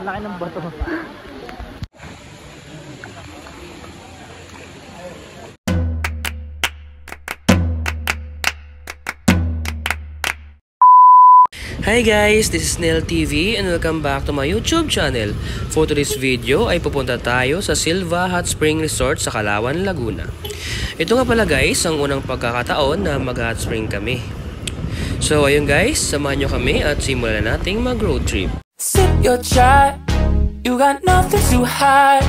Laki ng bato. Hi guys, this is Nel TV and welcome back to my YouTube channel. For today's video ay pupunta tayo sa Silva Hot Spring Resort sa Calauan, Laguna. Ito nga pala guys, ang unang pagkakataon na mag-hot spring kami. So ayun guys, samahan nyo kami at simulan nating mag-road trip. Sip your chai, you got nothing to hide.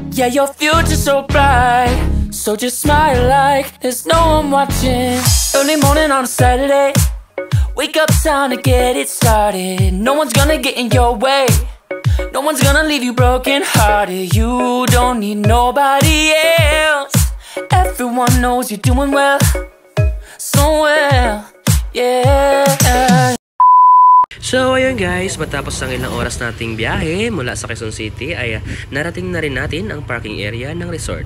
Yeah, your future's so bright, so just smile like there's no one watching. Early morning on a Saturday, wake up, time to get it started. No one's gonna get in your way, no one's gonna leave you broken hearted. You don't need nobody else, everyone knows you're doing well, so well, yeah. So ayun guys, matapos ang ilang oras nating biyahe mula sa Quezon City ay narating na rin natin ang parking area ng resort.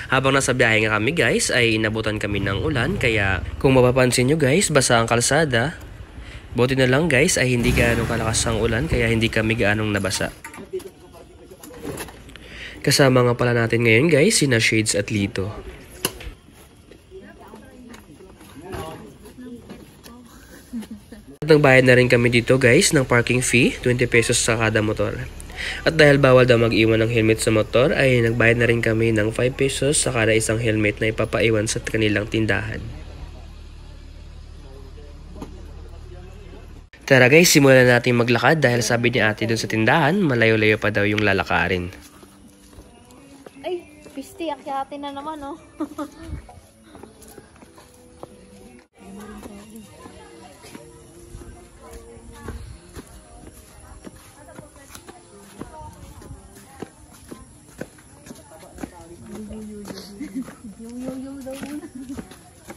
Habang nasa biyahe nga kami guys ay inabutan kami ng ulan, kaya kung mapapansin nyo guys, basa ang kalsada. Buti na lang guys ay hindi gaanong kalakas ang ulan, kaya hindi kami gaanong nabasa. Kasama nga pala natin ngayon guys sina Shades at Lito. At nagbayad na rin kami dito guys ng parking fee, 20 pesos sa kada motor. At dahil bawal daw mag-iwan ng helmet sa motor ay nagbayad na rin kami ng 5 pesos sa kada isang helmet na ipapaiwan sa kanilang tindahan. Tara guys, simulan natin maglakad dahil sabi ni ate dun sa tindahan, malayo-layo pa daw yung lalakarin. Ay, pisti, akyatin na naman oh.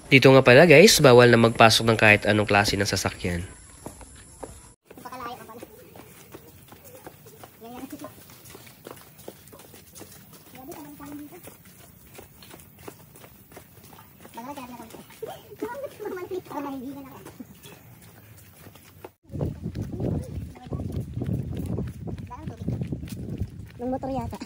Dito nga pala guys, bawal na magpasok ng kahit anong klase ng sasakyan. Ng motor yata.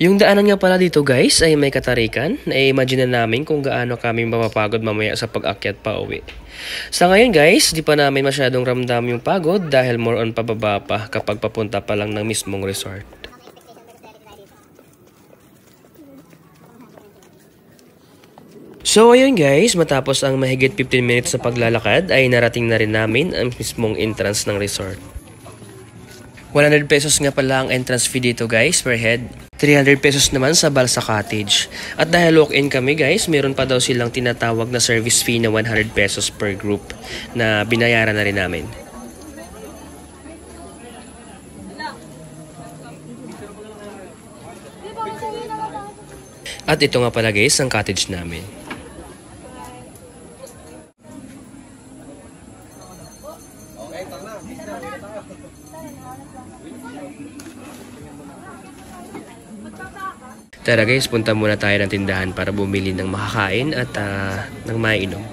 Yung daanan nga pala dito guys ay may katarikan. Na-imagine na namin kung gaano kami mapapagod mamaya sa pag-akyat pa uwi. Sa ngayon guys, di pa namin masyadong ramdam yung pagod dahil more on pababa pa kapag papunta pa lang ng mismong resort. So ayun guys, matapos ang mahigit 15 minutes na paglalakad ay narating na rin namin ang mismong entrance ng resort. 100 pesos nga pala ang entrance fee dito guys per head. 300 pesos naman sa Balsa Cottage. At dahil walk-in kami guys, meron pa daw silang tinatawag na service fee na 100 pesos per group na binayaran na rin namin. At ito nga pala guys ang cottage namin. Tara guys, punta muna tayo ng tindahan para bumili ng makakain at ng maiinom.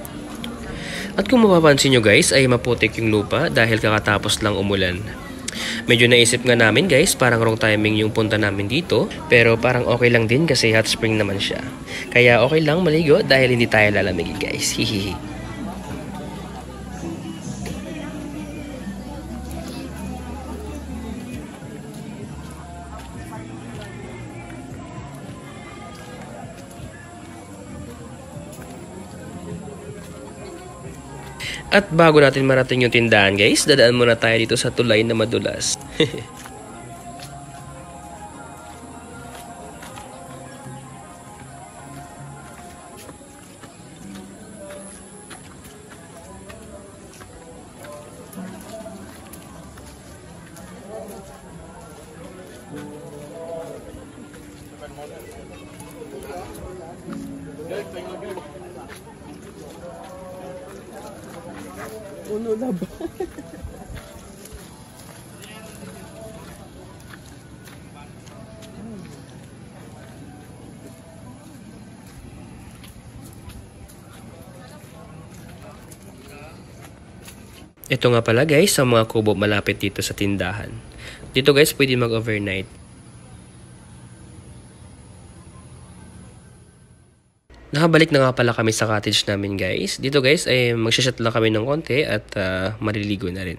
At kung mapapansin nyo guys, ay maputik yung lupa dahil kakatapos lang umulan. Medyo naisip nga namin guys, parang wrong timing yung punta namin dito, pero parang okay lang din kasi hot spring naman siya. Kaya okay lang maligo dahil hindi tayo lalamigin guys, hihihi. At bago natin marating yung tindahan guys, dadaan muna tayo dito sa tulay na madulas. Uno na ba? Ito nga pala guys, sa mga kubo malapit dito sa tindahan. Dito guys, pwede mag-overnight. Nakabalik na nga pala kami sa cottage namin guys. Dito guys, ay magsashot lang kami ng konti at maliligo na rin.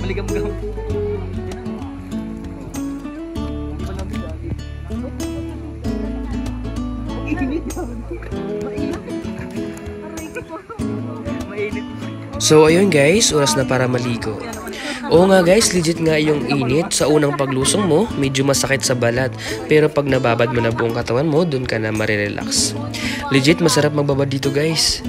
Maligam-gam. So ayun guys, oras na para maligo. Oo nga guys, legit nga yung init. Sa unang paglusong mo, medyo masakit sa balat. Pero pag nababad mo na buong katawan mo, dun ka na marirelax. Legit, masarap magbabad dito guys.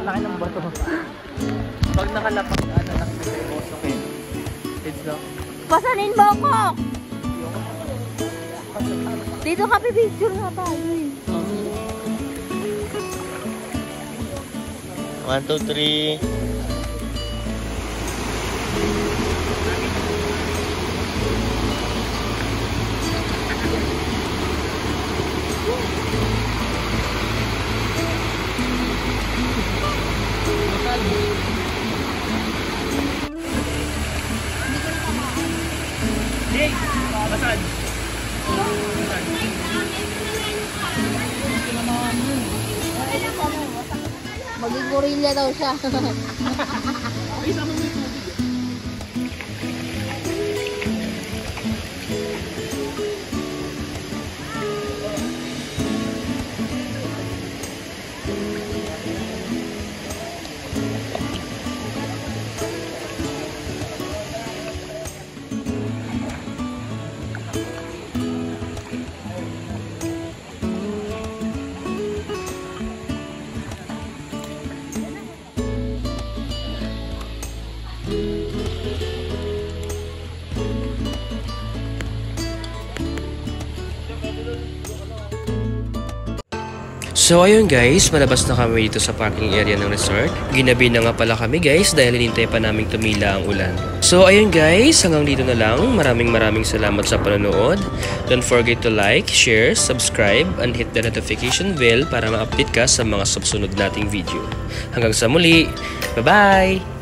Laki ng bato. Pag nakalapak na lang sa boss, okay. It's no. Pasanin mo ko! Dito ka pipicture nga tayo eh. 1, 2, 3. Basad. Maging gorilla daw siya. So ayun guys, malabas na kami dito sa parking area ng resort. Ginabi na nga pala kami guys dahil hinintay pa naming tumila ang ulan. So ayun guys, hanggang dito na lang. Maraming salamat sa panonood. Don't forget to like, share, subscribe, and hit the notification bell para ma-update ka sa mga susunod nating video. Hanggang sa muli, bye-bye!